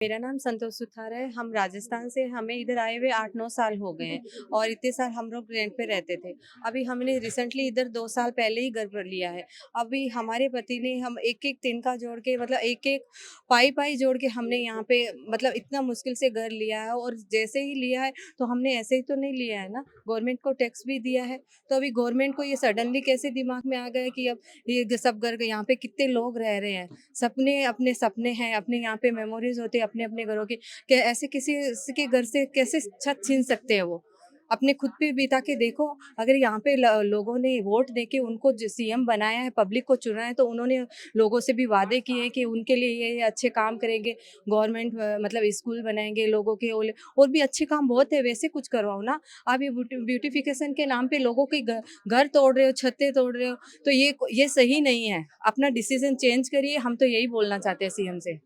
मेरा नाम संतोष सुथार है। हम राजस्थान से हमें इधर आए हुए 8-9 साल हो गए हैं और इतने साल हम लोग रेंट पे रहते थे। अभी हमने रिसेंटली इधर 2 साल पहले ही घर लिया है। अभी हमारे पति ने हम एक-एक तिनका जोड़ के मतलब एक-एक पाई-पाई जोड़ के हमने यहाँ पे मतलब इतना मुश्किल से घर लिया है और जैसे ही लिया है तो हमने ऐसे ही तो नहीं लिया है ना, गवर्नमेंट को टैक्स भी दिया है। तो अभी गवर्नमेंट को ये सडनली कैसे दिमाग में आ गया कि अब ये सब घर यहाँ पे कितने लोग रह रहे हैं, सपने अपने सपने हैं, अपने यहाँ पे मेमोरीज होते हैं अपने अपने घरों के, क्या ऐसे किसी के घर से कैसे छत छीन सकते हैं वो? अपने खुद पे बिता के देखो। अगर यहाँ पे लोगों ने वोट देके उनको सीएम बनाया है, पब्लिक को चुना है, तो उन्होंने लोगों से भी वादे किए हैं कि उनके लिए ये अच्छे काम करेंगे। गवर्नमेंट मतलब स्कूल बनाएंगे लोगों के और भी अच्छे काम बहुत है, वैसे कुछ करवाओ ना। आप ये ब्यूटिफिकेशन के नाम पे लोगों के घर तोड़ रहे हो, छतें तोड़ रहे हो, तो ये सही नहीं है। अपना डिसीजन चेंज करिए, हम तो यही बोलना चाहते हैं सीएम से।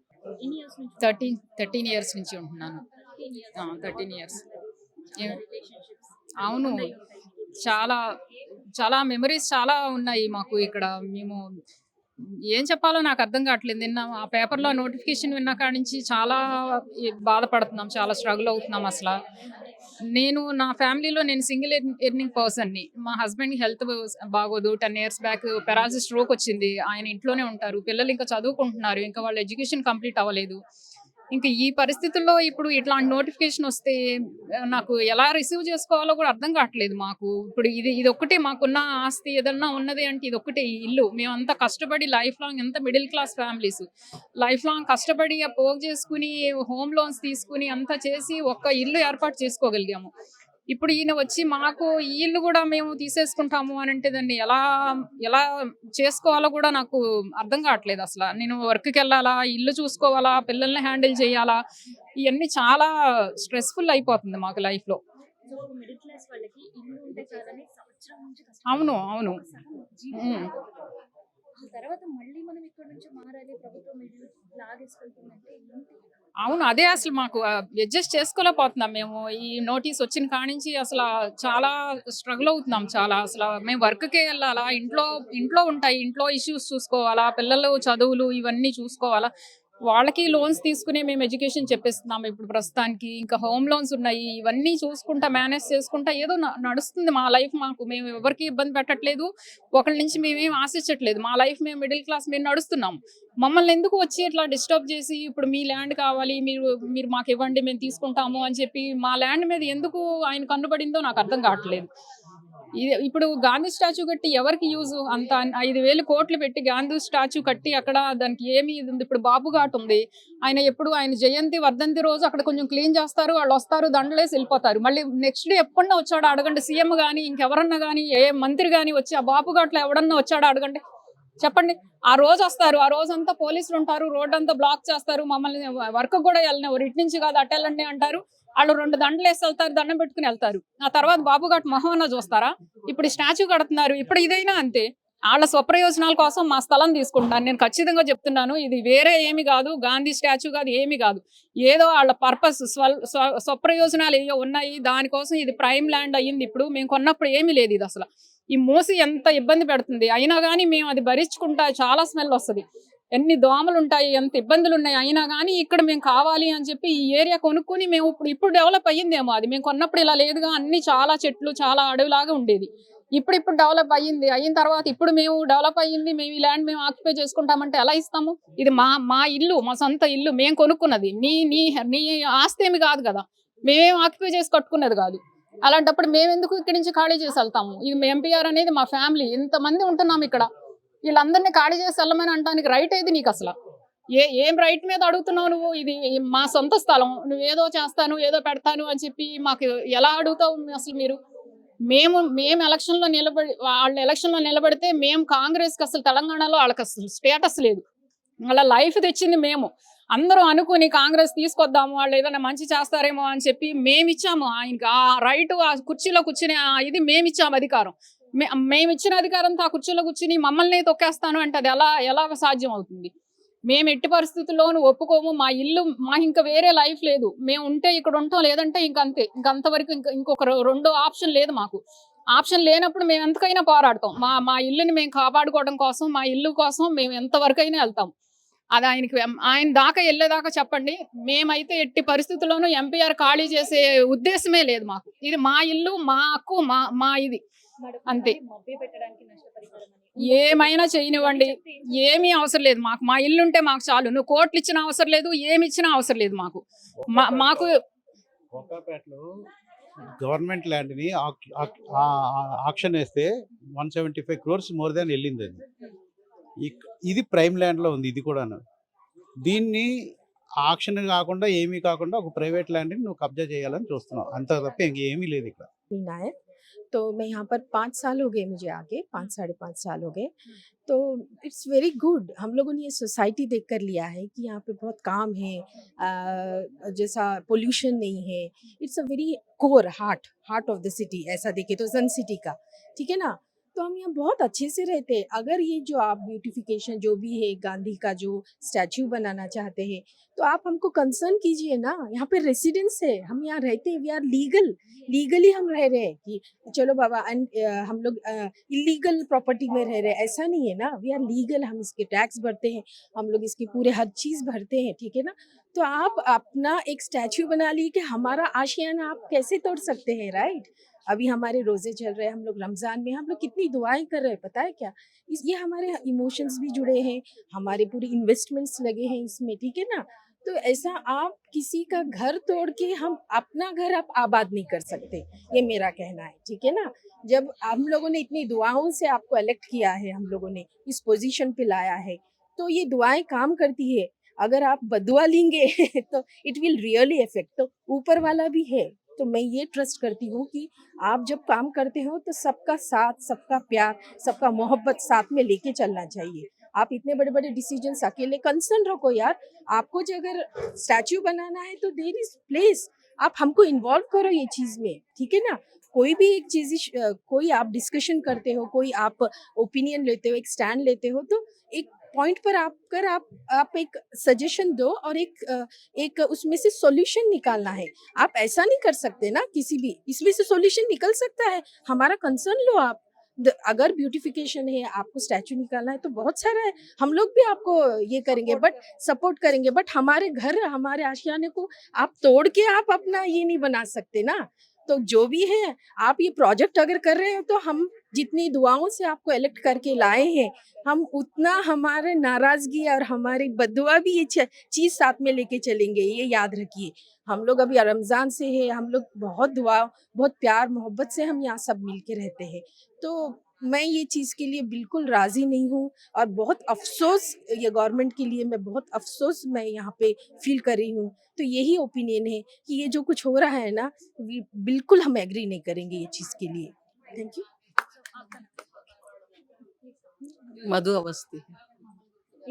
13 ఇయర్స్ నుంచి ఉంటున్నాను. 13 ఇయర్స్. అవును. చాలా, చాలా మెమోరీస్ చాలా ఉన్నాయి మాకు ఇక్కడ. మేము ఏం చెప్పాలో నాకర్థం కావట్లేదు. నిన్న ఆ పేపర్‌లో నోటిఫికేషన్ విన్న కాడి నుంచి చాలా బాధపడుతున్నాం. చాలా స్ట్రగుల్ అవుతున్నాం అసల. నా ఫ్యామిలీలో నేను సింగిల్ ఎర్నింగ్ పర్సన్‌ని. మా హస్బెండ్‌కి హెల్త్ బాగోదు. 10 ఇయర్స్ బ్యాక్ పెరాలసిస్ స్ట్రోక్ వచ్చింది. ఆయన ఇంట్లోనే ఉంటారు. పిల్లలు ఇంకా చదువుకుంటున్నారు. ఇంకా వాళ్ళ ఎడ్యుకేషన్ కంప్లీట్ అవ్వలేదు. ఇంక ఈ పరిస్థితుల్లో ఇప్పుడు ఇట్లాంటి నోటిఫికేషన్ వస్తే నాకు ఎలా రిసీవ్ చేసుకోవాలో కూడా అర్థం కావట్లేదు మాకు. ఇప్పుడు ఇదొక్కటే మాకున్న ఆస్తి, ఏదన్నా ఉన్నది అంటే ఇదొక్కటే ఈ ఇల్లు. మేమంతా కష్టపడి లైఫ్ లాంగ్, ఎంత middle class families, life long కష్టపడి పోగు చేసుకుని హోమ్ లోన్స్ తీసుకుని అంతా చేసి ఒక్క ఇల్లు ఏర్పాటు చేసుకోగలిగాము. ఇప్పుడు ఈయన వచ్చి మాకు ఈ ఇల్లు కూడా మేము తీసేసుకుంటాము అని అంటే దాన్ని ఎలా ఎలా చేసుకోవాలో కూడా నాకు అర్థం కావట్లేదు అసలు. నేను వర్క్‌కి వెళ్ళాలా, ఇల్లు చూసుకోవాలా, పిల్లల్ని హ్యాండిల్ చేయాలా, ఇవన్నీ చాలా స్ట్రెస్ఫుల్ అయిపోతుంది మాకు లైఫ్‌లో. సో, మిడిల్ క్లాస్ వాళ్ళకి ఇల్లు ఉంటే చాలని సంవత్సరం నుంచి అవును, కష్టపడతారు. అవును. ఒక సగం జీవితం హ్మ్. అయిపోతుంది. ఆ తర్వాత మళ్ళీ మనం ఇక్కడ నుంచి మారాలి, ప్రభుత్వం ఇల్లు లాగేసుకెళ్తుందంటే ఏంటి? అవును. అదే అసలు మాకు అడ్జస్ట్ చేసుకోలేకపోతున్నాం మేము. ఈ నోటీస్ వచ్చిన కానించి చాలా స్ట్రగుల్ అవుతున్నాం చాలా. మేము వర్క్‌కే ఎళ్ళాలా, ఇంట్లో ఉంటాయి. ఇంట్లో ఇష్యూస్ చూసుకోవాలా, పిల్లలు చదువులు ఇవన్నీ చూసుకోవాలా. వాళ్ళకి లోన్స్ తీసుకుని మేము ఎడ్యుకేషన్ చెప్పిస్తున్నాం ఇప్పుడు ప్రస్తుతానికి. ఇంకా హోమ్ లోన్స్ ఉన్నాయి. ఇవన్నీ చూసుకుంటా, మేనేజ్ చేసుకుంటా ఏదో నడుస్తుంది మా లైఫ్ మాకు. మేము ఎవరికీ ఇబ్బంది పెట్టట్లేదు. ఒకళ్ళ నుంచి మేమేం ఆశించట్లేదు. మా లైఫ్ మేము మిడిల్ క్లాస్ మేము నడుస్తున్నాం. మమ్మల్ని ఎందుకు వచ్చి ఇట్లా డిస్టర్బ్ చేసి, ఇప్పుడు మీ ల్యాండ్ కావాలి, మీరు మాకివ్వండి, మేము తీసుకుంటాము అని చెప్పి మా ల్యాండ్ మీద ఎందుకు ఆయన కన్నుబడిందో నాకు అర్థం కావట్లేదు. ఇప్పుడు గాంధీ స్టాచ్యూ కట్టి ఎవరికి యూజు? అంత 5,000 కోట్లు పెట్టి గాంధీ స్టాచ్యూ కట్టి అక్కడ దానికి ఏమి ఇది ఉంది? ఇప్పుడు బాబు ఘాట్ ఉంది. ఆయన జయంతి, వర్ధంతి రోజు అక్కడ కొంచెం క్లీన్ చేస్తారు. వాళ్ళొస్తారు, దండలేసి వెళ్ళిపోతారు. మళ్ళీ నెక్స్ట్ డే ఎప్పుడన్నా వచ్చాడో అడగండి. సీఎం గాని, ఇంకెవరన్నా గాని, ఏ మంత్రి గాని వచ్చి ఆ బాబు ఘాట్‌లో ఎవడన్నా వచ్చాడో అడగండి. చెప్పండి. ఆ రోజొస్తారు. ఆ రోజంతా పోలీసులుంటారు. రోడ్డంతా బ్లాక్ చేస్తారు. మమ్మల్ని వర్క్‌కి గూడా ఎళ్ళనివ్వరు. ఇటు నుంచి కాదు అటెళ్ళండి అంటారు. ఆళ్ళు 2 దండలేసి ఎళ్తారు. దండం పెట్టుకొని ఎళ్తారు. ఆ తర్వాత బాబు ఘాట్ మొహం అన్నా చూస్తారా? ఇప్పుడు స్టాచ్యూ కడుతున్నారు. ఇప్పుడు ఇదైనా అంతే. ఆళ్ళ స్వప్రయోజనాల కోసం మా స్థలం తీసుకుంటున్నారు. నేను ఖచ్చితంగా చెప్తున్నాను. ఇది వేరే ఏమి గాదు. గాంధీ స్టాచ్యూ గాదు, ఏమి గాదు. ఏదో ఆళ్ళ పర్పస్ స్వప్రయోజనాలు ఏయో ఉన్నాయి. దానికోసం ఇది ప్రైమ్ ల్యాండ్ అయ్యింది ఇప్పుడు. మేము కొన్నప్పుడు ఏమీ లేదు ఇదసల. ఈ మూసి ఎంత ఇబ్బంది పెడుతుంది. అయినా గానీ మేము అది భరించుకుంటా, చాలా స్మెల్ వస్తది. ఎన్ని దోమలుంటాయి, ఎంత ఇబ్బందులున్నాయి. అయినా గానీ ఇక్కడ మేము కావాలి అని చెప్పి ఈ ఏరియా కొనుక్కొని మేము ఇప్పుడు డెవలప్ అయ్యిందేమో అది. మేము కొన్నప్పుడు ఇలా లేదుగా. అన్ని చాలా చెట్లు, చాలా అడవిలాగా ఉండేది. ఇప్పుడు డెవలప్ అయ్యింది. అయిన తర్వాత ఇప్పుడు మేము డెవలప్ అయ్యింది. మేము ఈ ల్యాండ్ మేము ఆక్యుపై చేసుకుంటామంటే ఎలా ఇస్తాము? ఇది మా ఇల్లు, మా సొంత ఇల్లు. మేము కొనుక్కున్నది. నీ నీ నీ ఆస్తి ఏమి కాదు కదా. మేమేం ఆక్యుపై చేసి కట్టుకున్నది కాదు. అలాంటప్పుడు మేమెందుకు ఇక్కడి నుంచి ఖాళీ చేసి వెళ్తాము? ఇది ఎంపీఆర్ అనేది మా ఫ్యామిలీ. ఇంతమంది ఉంటున్నాం ఇక్కడ. వీళ్ళందరినీ ఖాళీ చేసి వెళ్ళమని అనటానికి రైట్ ఏది నీకు అసల? ఏం రైట్ మీద అడుగుతున్నావు నువ్వు? ఇది మా సొంత స్థలం. నువ్వేదో చేస్తాను, ఏదో పెడతాను అని చెప్పి మాకు ఎలా అడుగుతావు అసలు మీరు? మేము వాళ్ళు ఎలక్షన్‌లో నిలబడితే మేము కాంగ్రెస్‌కి అసలు తెలంగాణలో వాళ్ళకసలు స్టేటస్ లేదు. వాళ్ళ లైఫ్ తెచ్చింది మేము. అందరూ అనుకుని కాంగ్రెస్ తీసుకొద్దాము, వాళ్ళు ఏదైనా మంచి చేస్తారేమో అని చెప్పి మేమిచ్చాము ఆయనకి ఆ రైట్. ఆ కుర్చీలో కూర్చునే ఇది మేమిచ్చాము అధికారం. మేమిచ్చిన అధికారంతో ఆ కుర్చీలో కూర్చుని మమ్మల్ని తొక్కేస్తాను అంటే అది ఎలా సాధ్యం అవుతుంది? మేము ఎట్టి పరిస్థితుల్లోనూ ఒప్పుకోము. మా ఇల్లు మాకింక వేరే లైఫ్ లేదు. మేము ఉంటే ఇక్కడ ఉంటాం, లేదంటే ఇంకంతే. ఇంకంతవరకు ఇంకొక రెండో ఆప్షన్ లేదు మాకు. ఆప్షన్ లేనప్పుడు మేము ఎంతకైనా పోరాడతాం. మా ఇల్లుని మేము కాపాడుకోవడం కోసం, మా ఇల్లు కోసం మేము ఎంతవరకైనా వెళ్తాం. అది ఆయన దాకా వెళ్ళేదాకా చెప్పండి. మేమైతే ఎట్టి పరిస్థితుల్లోనూ ఎంపీఆర్ ఖాళీ చేసే ఉద్దేశమే లేదు మాకు. ఇది మా ఇల్లు, మా హక్కు, మా మా ఇది అంతే. మభ్య పెట్టడానికి నష్టపరిహారం అని. ఏమైనా చేయనివ్వండి, చెప్తే ఏం ఏమీ అవసరం లేదు మాకు. మా ఇల్లు ఉంటే మాకు చాలు. నువ్వు కోట్లు ఇచ్చినా అవసరం లేదు, ఏమి ఇచ్చినా అవసరం లేదు మాకు. మాకు కోకాపేటలో గవర్నమెంట్ ల్యాండ్ని ఆక్షన్ వేస్తే 175 crores మోర్ దాన్ వెళ్ళింది అది. ఇది ప్రైమ్ ల్యాండ్లో ఉంది. ఇది కూడాను దీన్ని ఆక్షన్ కాకుండా ఏమీ కాకుండా ఒక ప్రైవేట్ ల్యాండ్ని నువ్వు కబ్జా చేయాలని చూస్తున్నావు, అంత తప్ప ఇంకేమీ లేదు ఇక్కడ. मीना है। तो मैं यहाँ पर 5 साल हो गए मुझे आके, 5 साढ़े 5 साल हो गए। तो इट्स वेरी गुड, हम लोगों ने ये सोसाइटी देख कर लिया है कि यहाँ पे बहुत काम है, जैसा पोल्यूशन नहीं है। It's a very core heart of the city, ऐसा देखे तो सन सिटी का, ठीक है ना। तो हम यहाँ बहुत अच्छे से रहते हैं। अगर ये जो आप ब्यूटिफिकेशन जो भी है, गांधी का जो स्टैच्यू बनाना चाहते हैं, तो आप हमको कंसर्न कीजिए ना। यहाँ पे रेसिडेंस है, हम यहाँ रहते हैं, वी आर लीगली हम रह रहे हैं कि चलो बाबा हम लोग इलीगल प्रॉपर्टी में रह रहे हैं, ऐसा नहीं है ना। वी आर लीगल, हम इसके टैक्स भरते हैं, हम लोग इसकी पूरे हर चीज़ भरते हैं, ठीक है ना। तो आप अपना एक स्टैच्यू बना लिए कि हमारा आशियाना आप कैसे तोड़ सकते हैं, राइट। अभी हमारे रोजे चल रहे हैं, हम लोग रमज़ान में हम लोग कितनी दुआएं कर रहे हैं, पता है क्या। ये हमारे इमोशंस भी जुड़े हैं, हमारे पूरे इन्वेस्टमेंट्स लगे हैं इसमें, ठीक है ना। तो ऐसा आप किसी का घर तोड़ के हम अपना घर आप आबाद नहीं कर सकते, ये मेरा कहना है, ठीक है ना। जब हम लोगों ने इतनी दुआओं से आपको इलेक्ट किया है, हम लोगों ने इस पोजीशन पे लाया है, तो ये दुआएं काम करती है। अगर आप बदुआ लेंगे तो इट विल रियली इफेक्ट। तो ऊपर वाला भी है, तो मैं ये ट्रस्ट करती हूँ कि आप जब काम करते हो तो सबका साथ, सबका प्यार, सबका मोहब्बत साथ में लेके चलना चाहिए। आप इतने बड़े बड़े डिसीजंस अकेले कंसर्न रखो यार। आपको जो अगर स्टैच्यू बनाना है तो देयर इज प्लेस, आप हमको इन्वॉल्व करो ये चीज़ में, ठीक है ना। कोई भी एक चीज़ कोई आप डिस्कशन करते हो, कोई आप ओपिनियन लेते हो, एक स्टैंड लेते हो, तो एक पॉइंट पर आप एक सजेशन दो और एक उसमें से सॉल्यूशन निकालना है। आप ऐसा नहीं कर सकते ना, किसी भी इसमें से सॉल्यूशन निकल सकता है, हमारा कंसर्न लो आप। अगर ब्यूटिफिकेशन है, आपको स्टैचू निकालना है, तो बहुत सारा है, हम लोग भी आपको ये करेंगे, बट सपोर्ट करेंगे। बट हमारे घर, हमारे आशियाने को आप तोड़ के आप अपना ये नहीं बना सकते ना। तो जो भी है, आप ये प्रोजेक्ट अगर कर रहे हो तो हम जितनी दुआओं से आपको इलेक्ट करके लाए हैं, हम उतना हमारे नाराजगी और हमारी बद्दुआ भी ये चीज़ साथ में लेके चलेंगे, ये याद रखिए। हम लोग अभी रमज़ान से है, हम लोग बहुत दुआ, बहुत प्यार मोहब्बत से हम यहाँ सब मिल के रहते हैं। तो मैं ये चीज़ के लिए बिल्कुल राज़ी नहीं हूँ और बहुत अफसोस, ये गवर्नमेंट के लिए मैं बहुत अफसोस मैं यहाँ पे फील कर रही हूँ। तो यही ओपिनियन है कि ये जो कुछ हो रहा है ना, बिल्कुल हम एग्री नहीं करेंगे ये चीज़ के लिए। Thank you. మధు అవస్థి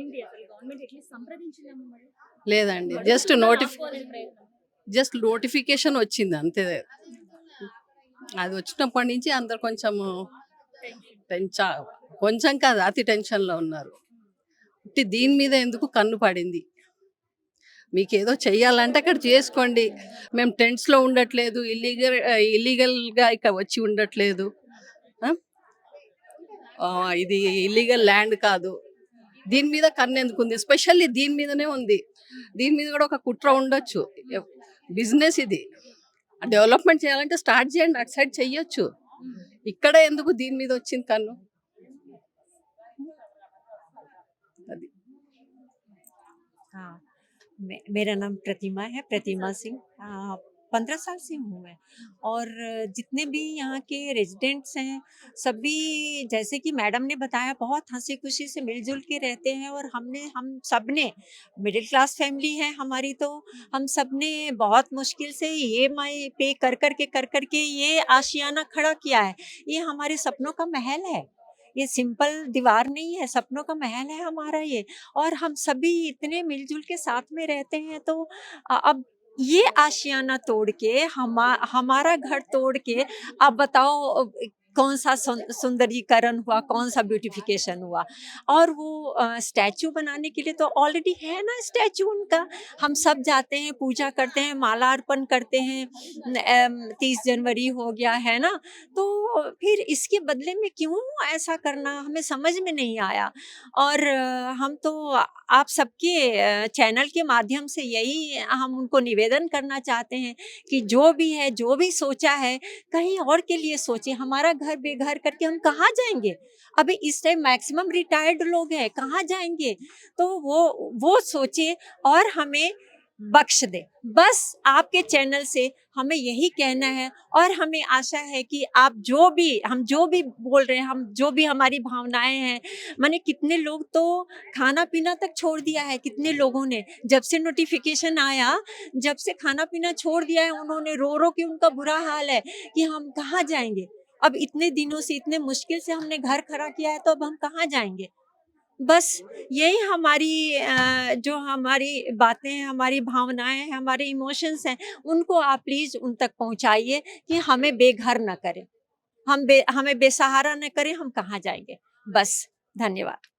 ఏంటి అసలు గవర్నమెంట్ ఎట్లా సంప్రదించిందమ్మా మరి? లేదండి, ఆపుకోవాలని ప్రయత్నం. జస్ట్ నోటిఫికేషన్ వచ్చింది అంతే. అది వచ్చినప్పటి నుంచి అందరు కొంచెము కొంచెం కాదు, అతి టెన్షన్లో ఉన్నారు. దీని మీద ఎందుకు కన్ను పడింది, మీకు ఏదో చెయ్యాలంటే అక్కడ చేసుకోండి, మేము టెంట్స్లో ఉండట్లేదు, ఇల్లీగల్గా ఇక్కడ వచ్చి ఉండట్లేదు, ఇది ఇల్లీగల్ ల్యాండ్ కాదు. దీని మీద కన్ను ఎందుకుంది, ఎస్పెషల్లీ దీని మీదనే ఉంది. దీని మీద కూడా ఒక కుట్ర ఉండొచ్చు. బిజినెస్ ఇది, డెవలప్మెంట్ చేయాలంటే స్టార్ట్ చేయండి, అటు సైడ్ చెయ్యొచ్చు. ఇక్కడ ఎందుకు దీని మీద వచ్చింది కన్ను? అది हाँ, मेरा नाम प्रतिमा है, प्रतिमा सिंह। 15 साल से हूँ मैं। और जितने भी यहाँ के रेजिडेंट्स हैं, सभी जैसे कि मैडम ने बताया, बहुत हंसी खुशी से मिलजुल के रहते हैं। और हम सब ने मिडिल क्लास फैमिली है हमारी, तो हम सब ने बहुत मुश्किल से EMI पे कर के ये आशियाना खड़ा किया है। ये हमारे सपनों का महल है, ये सिंपल दीवार नहीं है, सपनों का महल है हमारा ये। और हम सभी इतने मिलजुल के साथ में रहते हैं, तो अब ये आशियाना तोड़ के हमारा घर तोड़ के, अब बताओ कौन सा सुंदरीकरण हुआ, कौन सा ब्यूटिफिकेशन हुआ। और वो स्टैचू बनाने के लिए तो ऑलरेडी है ना स्टैचू उनका, हम सब जाते हैं, पूजा करते हैं, माला अर्पण करते हैं। 30 जनवरी हो गया है ना, तो फिर इसके बदले में क्यों ऐसा करना, हमें समझ में नहीं आया। और हम तो आप सबके चैनल के माध्यम से यही हम उनको निवेदन करना चाहते हैं कि जो भी है, जो भी सोचा है, कहीं और के लिए सोचे। हमारा घर बेघर करके हम कहाँ जाएंगे? अभी इस टाइम मैक्सिमम रिटायर्ड लोग हैं, कहाँ जाएंगे? तो वो सोचे और हमें बख्श दे। बस आपके चैनल से हमें यही कहना है। और हमें आशा है कि आप हम जो भी बोल रहे हैं, हम जो भी हमारी भावनाएं हैं, माने कितने लोग तो खाना पीना तक छोड़ दिया है, कितने लोगों ने जब से नोटिफिकेशन आया, जब से खाना पीना छोड़ दिया है, उन्होंने रो रो के उनका बुरा हाल है कि हम कहाँ जाएंगे। अब इतने दिनों से, इतने मुश्किल से हमने घर खड़ा किया है, तो अब हम कहाँ जाएंगे? बस यही हमारी जो हमारी बातें हैं, हमारी भावनाएं हैं, हमारे इमोशंस हैं, उनको आप प्लीज उन तक पहुंचाइए कि हमें बेघर न करें, हमें बेसहारा न करें। हम कहाँ जाएंगे? बस, धन्यवाद।